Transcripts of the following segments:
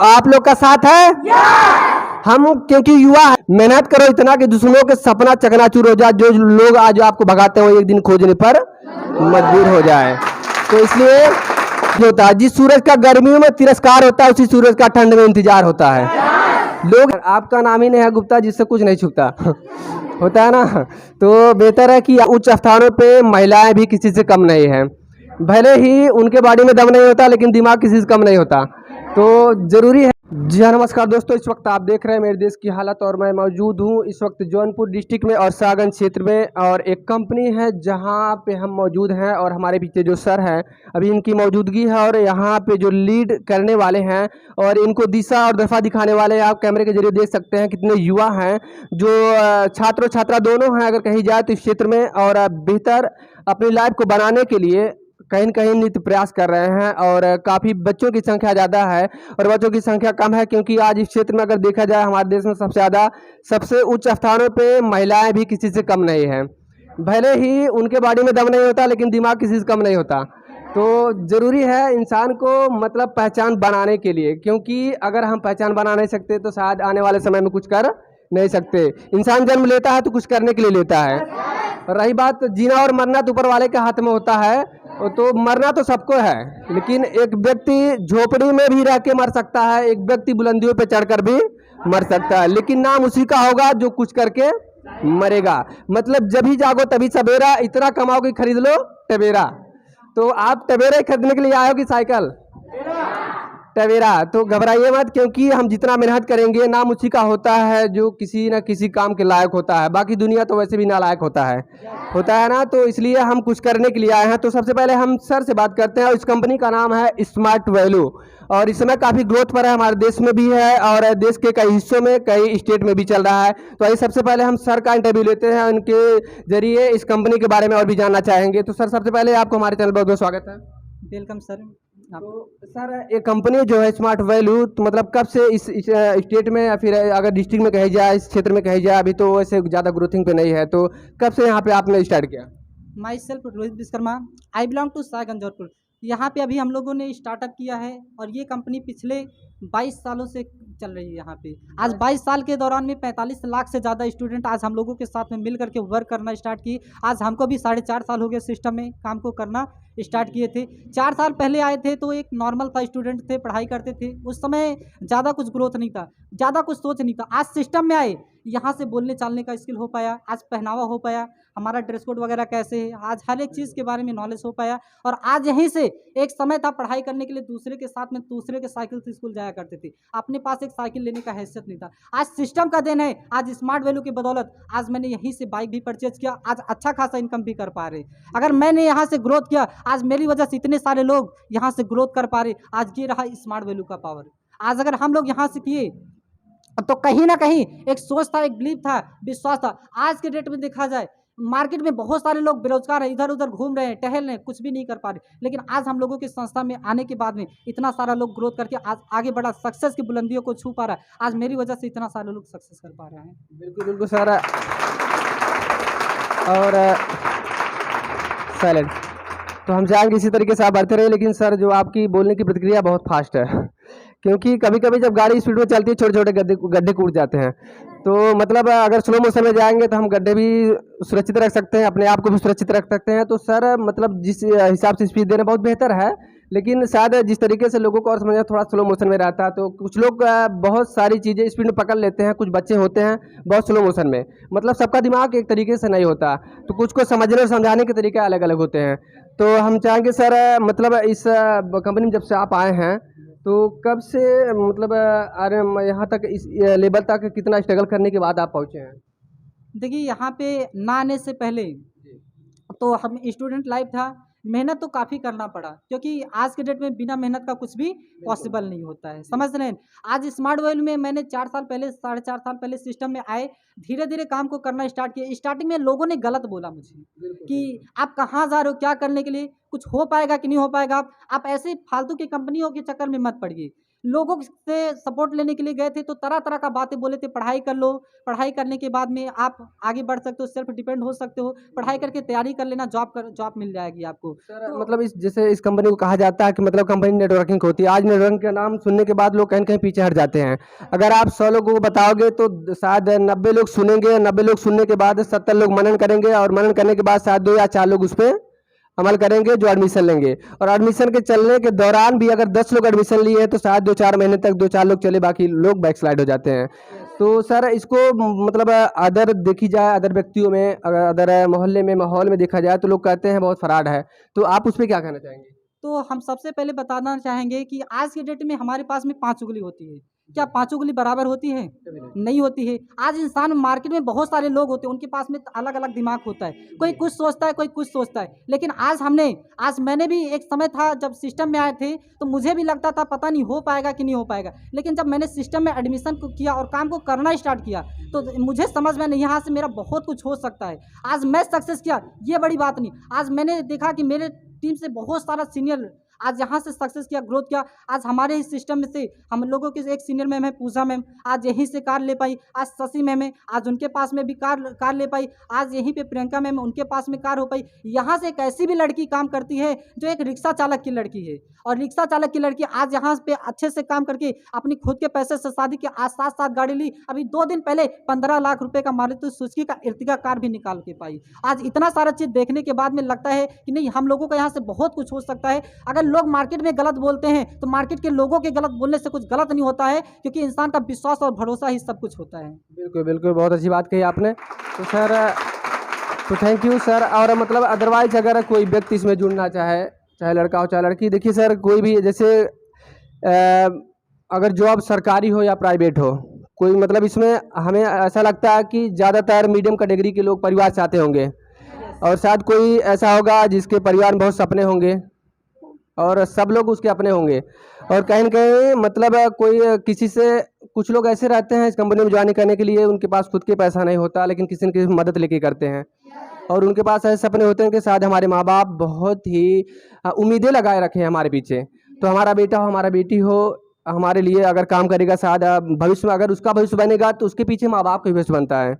आप लोग का साथ है। हम क्योंकि युवा हैं, मेहनत करो इतना कि दूसरों के सपना चकनाचूर हो जाए। जो लोग आज आपको भगाते हैं वो एक दिन खोजने पर मजबूर हो जाए। तो इसलिए होता है, जिस सूरज का गर्मियों में तिरस्कार होता है उसी सूरज का ठंड में इंतजार होता है। लोग आपका नाम ही नहीं है गुप्ता जिससे कुछ नहीं छुपता होता है ना। तो बेहतर है कि उच्च स्थानों पे महिलाएं भी किसी से कम नहीं है। भले ही उनके बॉडी में दम नहीं होता लेकिन दिमाग किसी से कम नहीं होता। तो जरूरी है। जी हाँ, नमस्कार दोस्तों, इस वक्त आप देख रहे हैं मेरे देश की हालत और मैं मौजूद हूँ इस वक्त जौनपुर डिस्ट्रिक्ट में और सागंज क्षेत्र में। और एक कंपनी है जहाँ पे हम मौजूद हैं और हमारे पीछे जो सर हैं अभी इनकी मौजूदगी है। और यहाँ पे जो लीड करने वाले हैं और इनको दिशा और दफा दिखाने वाले आप कैमरे के जरिए देख सकते हैं कितने युवा हैं जो छात्र छात्रा दोनों हैं अगर कहीं जाए तो इस क्षेत्र में। और बेहतर अपनी लाइफ को बनाने के लिए कहीं न कहीं नित्य प्रयास कर रहे हैं। और काफ़ी बच्चों की संख्या ज़्यादा है और बच्चों की संख्या कम है क्योंकि आज इस क्षेत्र में अगर देखा जाए हमारे देश में सबसे ज़्यादा सबसे उच्च स्थानों पे महिलाएं भी किसी से कम नहीं हैं। भले ही उनके बॉडी में दम नहीं होता लेकिन दिमाग किसी से कम नहीं होता। तो ज़रूरी है इंसान को मतलब पहचान बनाने के लिए, क्योंकि अगर हम पहचान बना नहीं सकते तो शायद आने वाले समय में कुछ कर नहीं सकते। इंसान जन्म लेता है तो कुछ करने के लिए लेता है। रही बात जीना और मरना तो ऊपर वाले के हाथ में होता है। तो मरना तो सबको है लेकिन एक व्यक्ति झोपड़ी में भी रह के मर सकता है, एक व्यक्ति बुलंदियों पे चढ़कर भी मर सकता है, लेकिन नाम उसी का होगा जो कुछ करके मरेगा। मतलब जब ही जागो तभी सवेरा, इतना कमाओ कि खरीद लो टवेरा। तो आप टवेरा खरीदने के लिए आए हो कि साइकिल? टवेरा। तो घबराइए मत, क्योंकि हम जितना मेहनत करेंगे नाम उसी का होता है जो किसी न किसी काम के लायक होता है। बाकी दुनिया तो वैसे भी नालायक होता है ना। तो इसलिए हम कुछ करने के लिए आए हैं। तो सबसे पहले हम सर से बात करते हैं और इस कंपनी का नाम है स्मार्ट वैल्यू और इस समय काफ़ी ग्रोथ पर है, हमारे देश में भी है और देश के कई हिस्सों में कई स्टेट में भी चल रहा है। तो आइए सबसे पहले हम सर का इंटरव्यू लेते हैं, उनके जरिए इस कंपनी के बारे में और भी जानना चाहेंगे। तो सर सबसे पहले आपको हमारे चैनल पर बहुत बहुत स्वागत है। Welcome sir. तो सर ये कंपनी जो है स्मार्ट वैल्यू, तो मतलब कब से इस स्टेट में या फिर अगर डिस्ट्रिक्ट में कही जाए, इस क्षेत्र में कही जाए, अभी तो वैसे ज़्यादा ग्रोथिंग पे नहीं है, तो कब से यहाँ पे आपने स्टार्ट किया? Myself Rohit Vishwakarma, I belong to Saganj Jaunpur. यहाँ पे अभी हम लोगों ने स्टार्टअप किया है और ये कंपनी पिछले 22 सालों से चल रही है यहाँ पे। आज 22 साल के दौरान में 45 लाख से ज़्यादा स्टूडेंट आज हम लोगों के साथ में मिल करके वर्क करना स्टार्ट किए। आज हमको भी 4.5 साल हो गए सिस्टम में काम को करना स्टार्ट किए थे। 4 साल पहले आए थे तो एक नॉर्मल था, स्टूडेंट थे, पढ़ाई करते थे। उस समय ज़्यादा कुछ ग्रोथ नहीं था, ज़्यादा कुछ सोच नहीं था। आज सिस्टम में आए, यहाँ से बोलने चालने का स्किल हो पाया, आज पहनावा हो पाया, हमारा ड्रेस कोड वगैरह कैसे है, आज हर एक चीज़ के बारे में नॉलेज हो पाया। और आज यहीं से एक समय था पढ़ाई करने के लिए दूसरे के साथ में दूसरे के साइकिल से स्कूल जाया करते थे, अपने पास एक साइकिल लेने का हैसियत नहीं था। आज सिस्टम का देन है, आज स्मार्ट वैल्यू की बदौलत आज मैंने यहीं से बाइक भी परचेज किया, आज अच्छा खासा इनकम भी कर पा रहे। अगर मैंने यहाँ से ग्रोथ किया, आज मेरी वजह से इतने सारे लोग यहाँ से ग्रोथ कर पा रहे। आज ये रहा स्मार्ट वैल्यू का पावर। आज अगर हम लोग यहाँ से किए तो कहीं ना कहीं एक सोच था, एक बिलीव था, विश्वास था। आज के डेट में देखा जाए मार्केट में बहुत सारे लोग बेरोजगार हैं, इधर उधर घूम रहे हैं, टहल रहे हैं, कुछ भी नहीं कर पा रहे। लेकिन आज हम लोगों की संस्था में आने के बाद में इतना सारा लोग ग्रोथ करके आज आगे बढ़ा, सक्सेस की बुलंदियों को छू पा रहा है। आज मेरी वजह से इतना सारे लोग सक्सेस कर पा रहे हैं। बिल्कुल बिल्कुल सर। और साइलेंट। तो हम चाहेंगे इसी तरीके से आप बढ़ते रहे, लेकिन सर जो आपकी बोलने की प्रतिक्रिया बहुत फास्ट है क्योंकि कभी कभी जब गाड़ी स्पीड में चलती है छोटे छोटे गड्ढे कूद जाते हैं। तो मतलब अगर स्लो मोशन में जाएंगे तो हम गड्ढे भी सुरक्षित रख सकते हैं, अपने आप को भी सुरक्षित रख सकते हैं। तो सर मतलब जिस हिसाब से स्पीड देना बहुत बेहतर है, लेकिन शायद जिस तरीके से लोगों को और समझना थोड़ा स्लो मोशन में रहता है। तो कुछ लोग बहुत सारी चीज़ें स्पीड में पकड़ लेते हैं, कुछ बच्चे होते हैं बहुत स्लो मोशन में। मतलब सबका दिमाग एक तरीके से नहीं होता, तो कुछ को समझने और समझाने के तरीके अलग अलग होते हैं। तो हम चाहेंगे सर मतलब इस कंपनी में जब से आप आए हैं तो कब से मतलब अरे यहाँ तक इस लेवल तक कितना स्ट्रगल करने के बाद आप पहुँचे हैं? देखिए यहाँ पे ना आने से पहले तो हम स्टूडेंट लाइफ था, मेहनत तो काफ़ी करना पड़ा क्योंकि आज के डेट में बिना मेहनत का कुछ भी पॉसिबल नहीं होता है, समझ रहे हैं। आज स्मार्ट वैल्यू में मैंने 4 साल पहले 4.5 साल पहले सिस्टम में आए, धीरे धीरे काम को करना स्टार्ट किया। स्टार्टिंग में लोगों ने गलत बोला मुझे कि आप कहाँ जा रहे हो, क्या करने के लिए, कुछ हो पाएगा कि नहीं हो पाएगा, आप ऐसे फालतू की कंपनियों के चक्कर में मत पड़िए। लोगों से सपोर्ट लेने के लिए गए थे तो तरह तरह का बातें बोले थे, पढ़ाई कर लो, पढ़ाई करने के बाद में आप आगे बढ़ सकते हो, सेल्फ डिपेंड हो सकते हो, पढ़ाई करके तैयारी कर लेना, जॉब मिल जाएगी आपको। सर तो मतलब इस जैसे इस कंपनी को कहा जाता है कि मतलब कंपनी नेटवर्किंग होती है। आज नेटवर्किंग का नाम सुनने के बाद लोग कहीं न कहीं पीछे हट जाते हैं। अगर आप 100 लोगों को बताओगे तो शायद 90 लोग सुनेंगे, 90 लोग सुनने के बाद 70 लोग मनन करेंगे और मनन करने के बाद शायद 2 या 4 लोग उस पे अमल करेंगे जो एडमिशन लेंगे। और एडमिशन के चलने के दौरान भी अगर 10 लोग एडमिशन लिए हैं तो शायद 2-4 महीने तक 2-4 लोग चले, बाकी लोग बैकस्लाइड हो जाते हैं। तो सर इसको मतलब अदर देखी जाए, अदर व्यक्तियों में, अगर अदर मोहल्ले में, माहौल में देखा जाए तो लोग कहते हैं बहुत फ्रॉड है। तो आप उस पे क्या कहना चाहेंगे? तो हम सबसे पहले बताना चाहेंगे कि आज के डेट में हमारे पास में 5 उंगली होती है। क्या 5 उंगली बराबर होती है? नहीं होती है। आज इंसान मार्केट में बहुत सारे लोग होते हैं, उनके पास में अलग-अलग दिमाग होता है। कोई कुछ सोचता है, कोई कुछ सोचता है। लेकिन आज मैंने भी एक समय था जब सिस्टम में आए थे, तो मुझे भी लगता था पता नहीं हो पाएगा कि नहीं हो पाएगा। लेकिन जब मैंने सिस्टम में एडमिशन को किया और काम को करना स्टार्ट किया, तो मुझे समझ में नहीं, यहाँ से मेरा बहुत कुछ हो सकता है। आज मैं सक्सेस किया, ये बड़ी बात नहीं। आज मैंने देखा कि मेरे टीम से बहुत सारा सीनियर आज यहाँ से सक्सेस किया, ग्रोथ किया। आज हमारे ही सिस्टम में से हम लोगों के एक सीनियर मैम है पूजा मैम, आज यहीं से कार ले पाई। आज शशि मैम है, आज उनके पास में भी कार ले पाई। आज यहीं पे प्रियंका मैम, उनके पास में कार हो पाई। यहाँ से एक ऐसी भी लड़की काम करती है जो एक रिक्शा चालक की लड़की है, और रिक्शा चालक की लड़की आज यहाँ पे अच्छे से काम करके अपनी खुद के पैसे से शादी की, आज 7 गाड़ी ली। अभी 2 दिन पहले 15 लाख रुपए का मारुति सुजुकी का इर्तिगा कार भी निकाल के पाई। आज इतना सारा चीज़ देखने के बाद में लगता है कि नहीं, हम लोगों का यहाँ से बहुत कुछ हो सकता है। अगर लोग मार्केट में गलत बोलते हैं तो मार्केट के लोगों के गलत बोलने से कुछ गलत नहीं होता है, क्योंकि इंसान का विश्वास और भरोसा ही सब कुछ होता है। बिल्कुल, बिल्कुल, बहुत अच्छी बात कही आपने। तो सर तो थैंक यू सर। और मतलब अदरवाइज़ अगर कोई व्यक्ति इसमें जुड़ना चाहे, चाहे लड़का हो चाहे लड़की, देखिए सर कोई भी जैसे अगर जॉब सरकारी हो या प्राइवेट हो, कोई मतलब इसमें हमें ऐसा लगता है कि ज़्यादातर मीडियम कैटेगरी के लोग परिवार से आते होंगे, और शायद कोई ऐसा होगा जिसके परिवार में बहुत सपने होंगे और सब लोग उसके अपने होंगे, और कहीं न कहीं मतलब कोई किसी से, कुछ लोग ऐसे रहते हैं इस कंपनी में ज्वाइन करने के लिए उनके पास खुद के पैसा नहीं होता, लेकिन किसी न किसी की मदद लेके करते हैं, और उनके पास ऐसे सपने होते हैं कि शायद हमारे माँ बाप बहुत ही उम्मीदें लगाए रखे हैं हमारे पीछे, तो हमारा बेटा हो, हमारा बेटी हो, हमारे लिए अगर काम करेगा, शायद भविष्य में अगर उसका भविष्य बनेगा तो उसके पीछे माँ बाप का भी भविष्य बनता है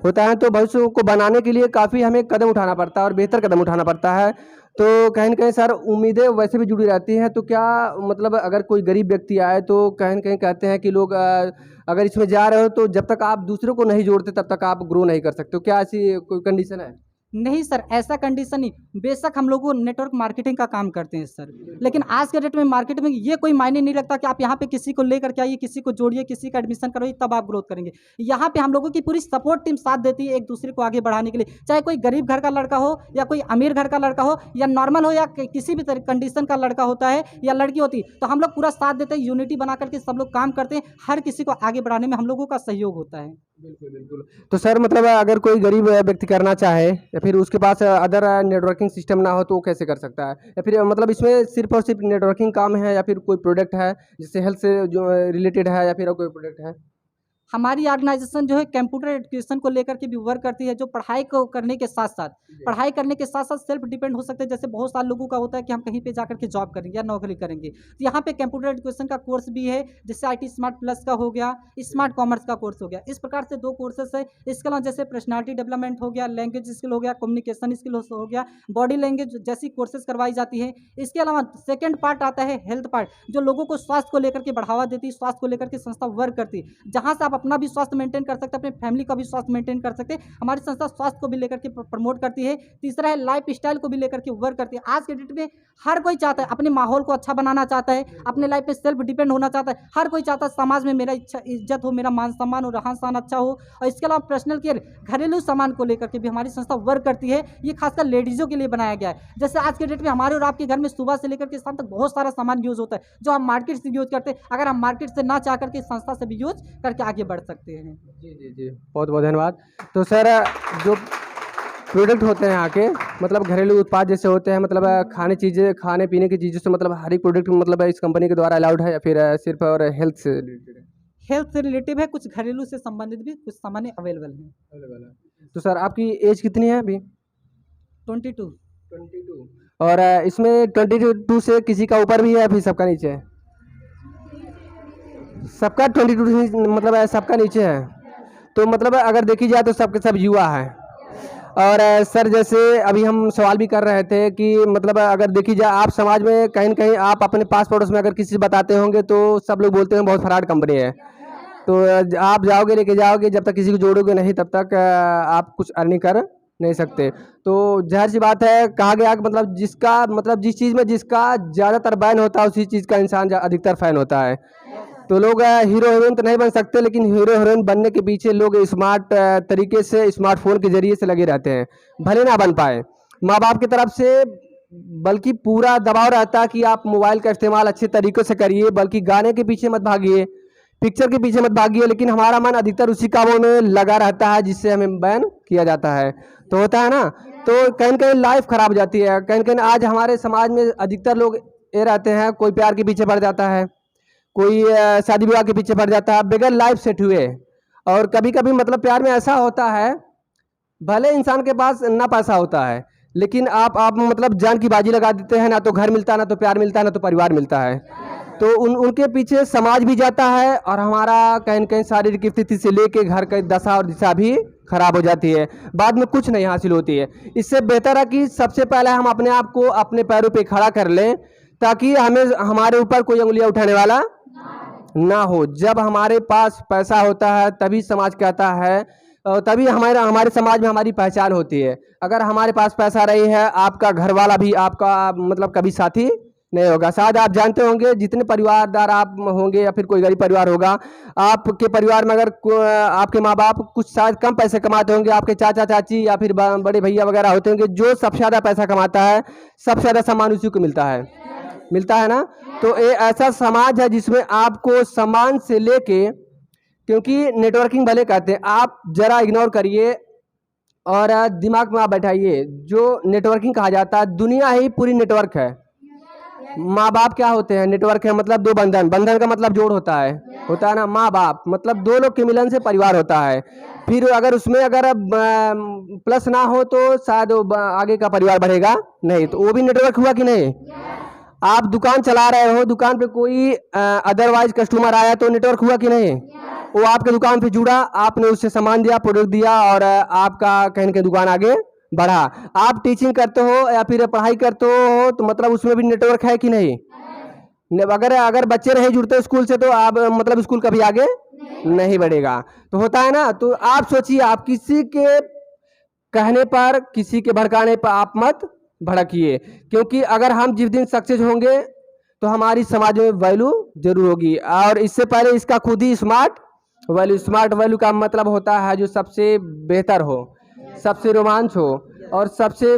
होता है। तो भविष्य को बनाने के लिए काफ़ी हमें कदम उठाना पड़ता है और बेहतर कदम उठाना पड़ता है। तो कहीं न कहीं सर उम्मीदें वैसे भी जुड़ी रहती हैं, तो क्या मतलब अगर कोई गरीब व्यक्ति आए तो कहीं न कहीं कहते हैं कि लोग अगर इसमें जा रहे हो तो जब तक आप दूसरों को नहीं जोड़ते तब तक आप ग्रो नहीं कर सकते हो, क्या ऐसी कोई कंडीशन है? नहीं सर, ऐसा कंडीशन नहीं। बेशक हम लोग नेटवर्क मार्केटिंग का काम करते हैं सर, लेकिन आज के डेट में मार्केट में ये कोई मायने नहीं रखता कि आप यहाँ पे किसी को लेकर के आइए, किसी को जोड़िए, किसी का एडमिशन करवाइए, तब आप ग्रोथ करेंगे। यहाँ पे हम लोगों की पूरी सपोर्ट टीम साथ देती है एक दूसरे को आगे बढ़ाने के लिए, चाहे कोई गरीब घर का लड़का हो या कोई अमीर घर का लड़का हो या नॉर्मल हो या किसी भी कंडीशन का लड़का होता है या लड़की होती है, तो हम लोग पूरा साथ देते हैं, यूनिटी बना करके सब लोग काम करते हैं। हर किसी को आगे बढ़ाने में हम लोगों का सहयोग होता है। बिल्कुल, बिल्कुल। तो सर मतलब अगर कोई गरीब व्यक्ति करना चाहे या फिर उसके पास अदर नेटवर्किंग सिस्टम ना हो तो वो कैसे कर सकता है? या फिर मतलब इसमें सिर्फ़ और सिर्फ़ नेटवर्किंग काम है या फिर कोई प्रोडक्ट है जिससे हेल्थ से जो रिलेटेड है, या फिर और कोई प्रोडक्ट है? हमारी ऑर्गेनाइजेशन जो है कंप्यूटर एजुकेशन को लेकर के भी वर्क करती है, जो पढ़ाई को करने के साथ साथ सेल्फ डिपेंड हो सकते हैं। जैसे बहुत सारे लोगों का होता है कि हम कहीं पे जाकर के जॉब करेंगे या नौकरी करेंगे, तो यहाँ पे कंप्यूटर एजुकेशन का कोर्स भी है, जैसे IT स्मार्ट प्लस का हो गया, स्मार्ट कॉमर्स का कोर्स हो गया। इस प्रकार से 2 कोर्सेस है। इसके अलावा जैसे पर्सनालिटी डेवलपमेंट हो गया, लैंग्वेज स्किल हो गया, कम्युनिकेशन स्किल हो गया, बॉडी लैंग्वेज जैसी कोर्सेज करवाई जाती है। इसके अलावा सेकेंड पार्ट आता है हेल्थ पार्ट, जो लोगों को स्वास्थ्य को लेकर के बढ़ावा देती है, स्वास्थ्य को लेकर के संस्था वर्क करती है, जहाँ से आप अपना भी स्वास्थ्य मेंटेन कर सकते हैं, अपने फैमिली का भी स्वास्थ्य मेंटेन कर सकते हैं। हमारी संस्था स्वास्थ्य को भी लेकर के प्रमोट करती है। तीसरा है लाइफ स्टाइल को भी लेकर के वर्क करती है। आज के डेट में हर कोई चाहता है, अपने माहौल को अच्छा बनाना चाहता है, अपने लाइफ में सेल्फ डिपेंड होना चाहता है। हर कोई चाहता है समाज में मेरा इज्जत हो, मेरा मान सम्मान हो, रहन सहन अच्छा हो। और इसके अलावा पर्सनल केयर, घरेलू सामान को लेकर के भी हमारी संस्था वर्क करती है। ये खासकर लेडीज़ों के लिए बनाया गया है। जैसे आज के डेट में हमारे और आपके घर में सुबह से लेकर के शाम तक बहुत सारा सामान यूज़ होता है, जो हम मार्केट से यूज़ करते हैं। अगर हम मार्केट से ना चाह करके संस्था से भी यूज़ करके आगे बढ़ सकते हैं। जी, जी, जी। बहुत बहुत धन्यवाद। तो सर जो प्रोडक्ट होते हैं यहाँ के, मतलब घरेलू उत्पाद जैसे होते हैं, मतलब खाने पीने की चीज़ों से, मतलब हर एक प्रोडक्ट मतलब इस कंपनी के द्वारा अलाउड है या फिर सिर्फ और हेल्थ से रिलेटेड है? हेल्थ से रिलेटिव है, कुछ घरेलू से संबंधित भी कुछ सामान अवेलेबल हैं। अवेलेबल है। तो सर आपकी एज कितनी है अभी? 22। 22। और इसमें 22 से किसी का ऊपर भी है या फिर सबका नीचे है? सबका 22 मतलब सबका नीचे है, तो मतलब अगर देखी जाए तो सबके सब युवा है। और सर जैसे अभी हम सवाल भी कर रहे थे कि मतलब अगर देखी जाए आप समाज में कहीं न कहीं आप अपने पास पड़ोस में अगर किसी से बताते होंगे तो सब लोग बोलते हैं बहुत फ्रॉड कंपनी है। तो आप जाओगे लेके जाओगे, जब तक किसी को जोड़ोगे नहीं तब तक आप कुछ अर्निंग कर नहीं सकते। तो ज़ाहिर सी बात है, कहा गया कि मतलब जिसका मतलब जिस चीज़ में जिसका ज़्यादातर बैन होता है उसी चीज़ का इंसान अधिकतर फ़ैन होता है। तो लोग हीरो हीरोइन तो नहीं बन सकते, लेकिन हीरो हीरोइन बनने के पीछे लोग स्मार्ट तरीके से स्मार्टफोन के जरिए से लगे रहते हैं, भले ना बन पाए माँ बाप की तरफ से, बल्कि पूरा दबाव रहता है कि आप मोबाइल का इस्तेमाल अच्छे तरीके से करिए, बल्कि गाने के पीछे मत भागिए, पिक्चर के पीछे मत भागिए। लेकिन हमारा मन अधिकतर उसी कामों में लगा रहता है जिससे हमें बैन किया जाता है। तो होता है ना, तो कहीं न कहीं लाइफ खराब हो जाती है। कहीं न कहीं आज हमारे समाज में अधिकतर लोग ये रहते हैं, कोई प्यार के पीछे पड़ जाता है, कोई शादी विवाह के पीछे पड़ जाता है बगैर लाइफ सेट हुए। और कभी कभी मतलब प्यार में ऐसा होता है, भले इंसान के पास ना पैसा होता है, लेकिन आप मतलब जान की बाजी लगा देते हैं, ना तो घर मिलता, ना तो प्यार मिलता, ना तो परिवार मिलता है। तो उनके पीछे समाज भी जाता है और हमारा कहीं न कहीं शारीरिक स्थिति से लेके घर की दशा और दिशा भी खराब हो जाती है, बाद में कुछ नहीं हासिल होती है। इससे बेहतर है कि सबसे पहले हम अपने आप को अपने पैरों पे खड़ा कर लें, ताकि हमें हमारे ऊपर कोई उंगलियां उठाने वाला ना हो। जब हमारे पास पैसा होता है तभी समाज कहता है, तभी हमारे समाज में हमारी पहचान होती है। अगर हमारे पास पैसा रही है, आपका घर वाला भी आपका मतलब कभी साथी नहीं होगा। शायद आप जानते होंगे जितने परिवारदार आप होंगे या फिर कोई गरीब परिवार होगा, आपके परिवार में अगर आपके माँ बाप कुछ शायद कम पैसे कमाते होंगे, आपके चाचा चाची या फिर बड़े भैया वगैरह होते होंगे, जो सबसे ज़्यादा पैसा कमाता है सबसे ज़्यादा सम्मान उसी को मिलता है ना। तो ये ऐसा समाज है जिसमें आपको सम्मान से लेके, क्योंकि नेटवर्किंग भले कहते हैं, आप जरा इग्नोर करिए और दिमाग में आप बैठाइए, जो नेटवर्किंग कहा जाता है दुनिया ही पूरी नेटवर्क है। माँ बाप क्या होते हैं? नेटवर्क है, मतलब दो बंधन, बंधन का मतलब जोड़ होता है ना। माँ बाप मतलब दो लोग के मिलन से परिवार होता है। फिर अगर उसमें अगर प्लस ना हो तो शायद आगे का परिवार बढ़ेगा नहीं, तो वो भी नेटवर्क हुआ कि नहीं। आप दुकान चला रहे हो, दुकान पे कोई अदरवाइज कस्टमर आया तो नेटवर्क हुआ कि नहीं। वो आपके दुकान पे जुड़ा, आपने उससे सामान दिया, प्रोडक्ट दिया और आपका कहीं न कहीं दुकान आगे बढ़ा। आप टीचिंग करते हो या फिर पढ़ाई करते हो तो मतलब उसमें भी नेटवर्क है कि नहीं। अगर बच्चे नहीं जुड़ते स्कूल से तो आप मतलब स्कूल कभी आगे नहीं बढ़ेगा। तो होता है ना। तो आप सोचिए, आप किसी के कहने पर, किसी के भड़काने पर आप मत भड़किए, क्योंकि अगर हम जिस दिन सक्सेस होंगे तो हमारी समाज में वैल्यू जरूर होगी। और इससे पहले इसका खुद ही स्मार्ट वैल्यू का मतलब होता है जो सबसे बेहतर हो, सबसे रोमांच हो और सबसे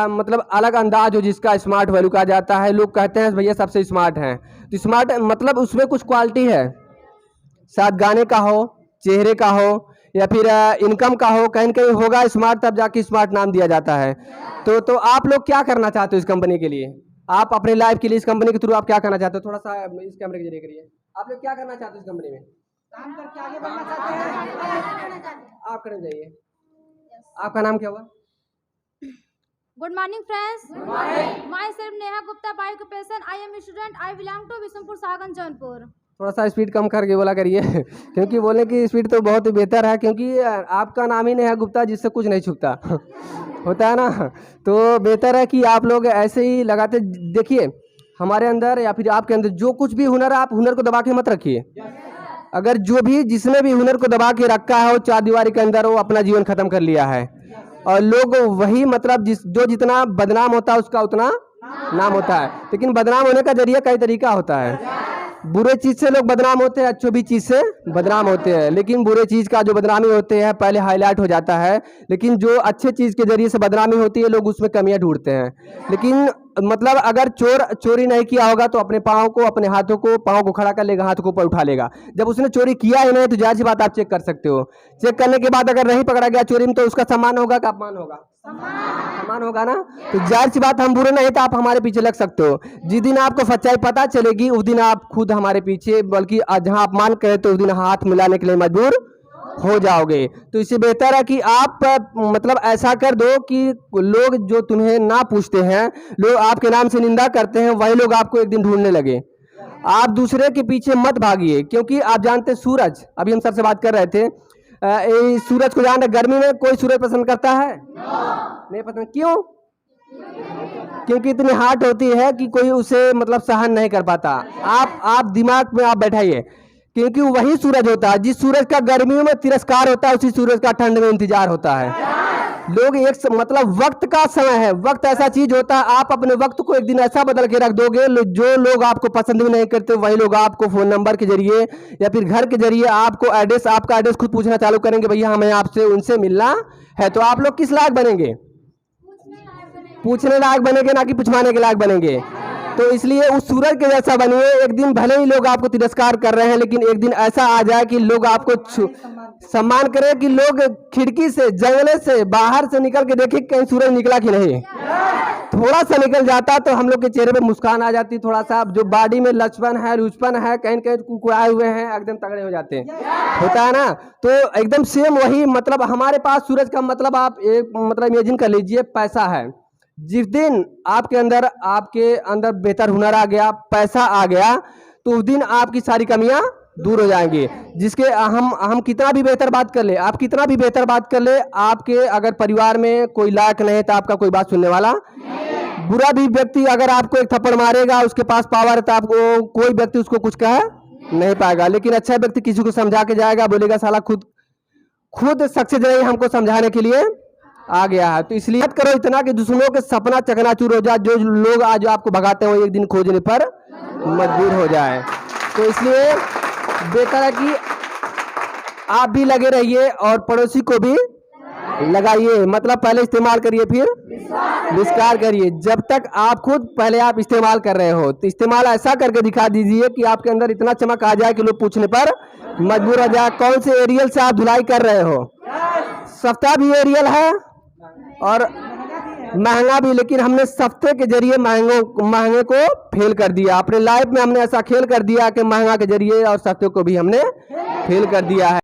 मतलब अलग अंदाज हो, जिसका स्मार्ट वैल्यू कहा जाता है। लोग कहते हैं भैया सबसे स्मार्ट हैं, तो स्मार्ट मतलब उसमें कुछ क्वालिटी है, शायद गाने का हो, चेहरे का हो या फिर इनकम का हो, कहीं न कहीं होगा स्मार्ट, तब जाके स्मार्ट नाम दिया जाता है। तो आप लोग क्या करना चाहते हो इस कंपनी के लिए? आप अपने लाइफ के लिए इस कंपनी के थ्रू आप क्या करना चाहते हो? थोड़ा सा इस कैमरे के जरिए करिए। आप लोग क्या करना चाहते हो इस कंपनी में? काम करके आगे बढ़ना चाहते हैं। आप करने जाइए। आपका नाम क्या हुआ? Good morning, friends. Myself Neha Gupta by occupation. I am a student. I belong to Bishampur Sagan, Jaunpur. थोड़ा सा स्पीड कम करके बोला करिए क्योंकि बोलने की स्पीड तो बहुत ही बेहतर है, क्योंकि आपका नाम ही नेहा गुप्ता, जिससे कुछ नहीं छुपता होता है ना। तो बेहतर है कि आप लोग ऐसे ही लगाते। देखिए, हमारे अंदर या फिर आपके अंदर जो कुछ भी हुनर है, आप हुनर को दबा के मत रखिए। अगर जो भी जिसने भी हुनर को दबा के रखा है वो चार दीवारी के अंदर वो अपना जीवन खत्म कर लिया है। और लोग वही मतलब जो जितना बदनाम होता है उसका उतना नाम होता है। लेकिन बदनाम होने का जरिया कई तरीका होता है। बुरे चीज से लोग बदनाम होते हैं, अच्छी भी चीज से बदनाम होते हैं। लेकिन बुरे चीज का जो बदनामी होते हैं पहले हाईलाइट हो जाता है, लेकिन जो अच्छे चीज के जरिए से बदनामी होती है लोग उसमें कमियां ढूंढते हैं। लेकिन मतलब अगर चोरी नहीं किया होगा तो अपने पाँव को, अपने हाथों को, पाँव को खड़ा कर लेगा, हाथों को ऊपर उठा लेगा। जब उसने चोरी किया ही नहीं तो जाहिर सी बात आप चेक कर सकते हो। चेक करने के बाद अगर नहीं पकड़ा गया चोरी में तो उसका सम्मान होगा का अपमान होगा? सम्मान होगा ना। तो जाहिर सी बात, हम बुरे नहीं तो आप हमारे पीछे लग सकते हो। जिस दिन आपको सच्चाई पता चलेगी उस दिन आप खुद हमारे पीछे, बल्कि जहां अपमान करें तो उस दिन हाथ मिलाने के लिए मजबूर हो जाओगे। तो इससे बेहतर है कि आप मतलब ऐसा कर दो कि लोग जो तुम्हें ना पूछते हैं, लोग आपके नाम से निंदा करते हैं, वही लोग आपको एक दिन ढूंढने लगे। आप दूसरे के पीछे मत भागिए, क्योंकि आप जानते हैं सूरज, अभी हम सर से बात कर रहे थे, सूरज को जानते, गर्मी में कोई सूरज पसंद करता है? नहीं पसंद। क्यों? क्योंकि इतनी हार्ड होती है कि कोई उसे मतलब सहन नहीं कर पाता। आप दिमाग में आप बैठाइए, क्योंकि वही सूरज होता है जिस सूरज का गर्मियों में तिरस्कार होता है, उसी सूरज का ठंड में इंतजार होता है। लोग एक मतलब वक्त का समय है, वक्त ऐसा चीज होता है, आप अपने वक्त को एक दिन ऐसा बदल के रख दोगे, जो लोग आपको पसंद भी नहीं करते वही लोग आपको फोन नंबर के जरिए या फिर घर के जरिए आपको आपका एड्रेस खुद पूछना चालू करेंगे, भैया हमें आपसे उनसे मिलना है। तो आप लोग किस लायक बनेंगे? पूछने लायक बनेंगे, ना कि पूछवाने के लायक बनेंगे। तो इसलिए उस सूरज के जैसा बनिए। एक दिन भले ही लोग आपको तिरस्कार कर रहे हैं, लेकिन एक दिन ऐसा आ जाए कि लोग आपको सम्मान करें, कि लोग खिड़की से, जंगले से बाहर से निकल के देखे कहीं सूरज निकला कि नहीं। थोड़ा सा निकल जाता तो हम लोग के चेहरे पे मुस्कान आ जाती, थोड़ा सा जो बॉडी में लचपन है, लूचपन है, कहीं कहीं कुकुआए हुए हैं, एकदम तगड़े हो जाते हैं, होता है ना। तो एकदम सेम वही मतलब हमारे पास सूरज का मतलब आप एक मतलब इमेजिन कर लीजिए, पैसा है। जिस दिन आपके अंदर बेहतर हुनर आ गया, पैसा आ गया, तो उस दिन आपकी सारी कमियां दूर हो जाएंगी। जिसके हम कितना भी बेहतर बात कर ले, आप कितना भी बेहतर बात कर ले, आपके अगर परिवार में कोई लायक नहीं है तो आपका कोई बात सुनने वाला। बुरा भी व्यक्ति अगर आपको एक थप्पड़ मारेगा, उसके पास पावर है, तो आपको कोई व्यक्ति उसको कुछ कह नहीं पाएगा। लेकिन अच्छा व्यक्ति किसी को समझा के जाएगा, बोलेगा साला खुद सक्सेस नहीं हमको समझाने के लिए आ गया है। तो इसलिए मत करो इतना कि दुश्मनों के सपना चकनाचूर हो जाए, जो लोग आज आपको भगाते हैं वो एक दिन खोजने पर मजबूर हो जाए। तो इसलिए बेहतर है कि आप भी लगे रहिए और पड़ोसी को भी लगाइए। मतलब पहले इस्तेमाल करिए फिर विस्तार करिए। जब तक आप खुद पहले आप इस्तेमाल कर रहे हो, तो इस्तेमाल ऐसा करके दिखा दीजिए कि आपके अंदर इतना चमक आ जाए कि लोग पूछने पर मजबूर हो जाए। कौन से एरियल से आप धुलाई कर रहे हो? सस्ता भी एरियल है और महंगा भी, लेकिन हमने सस्ते के जरिए महंगे को फेल कर दिया। अपने लाइफ में हमने ऐसा खेल कर दिया कि महंगा के जरिए और सस्ते को भी हमने फेल कर दिया है।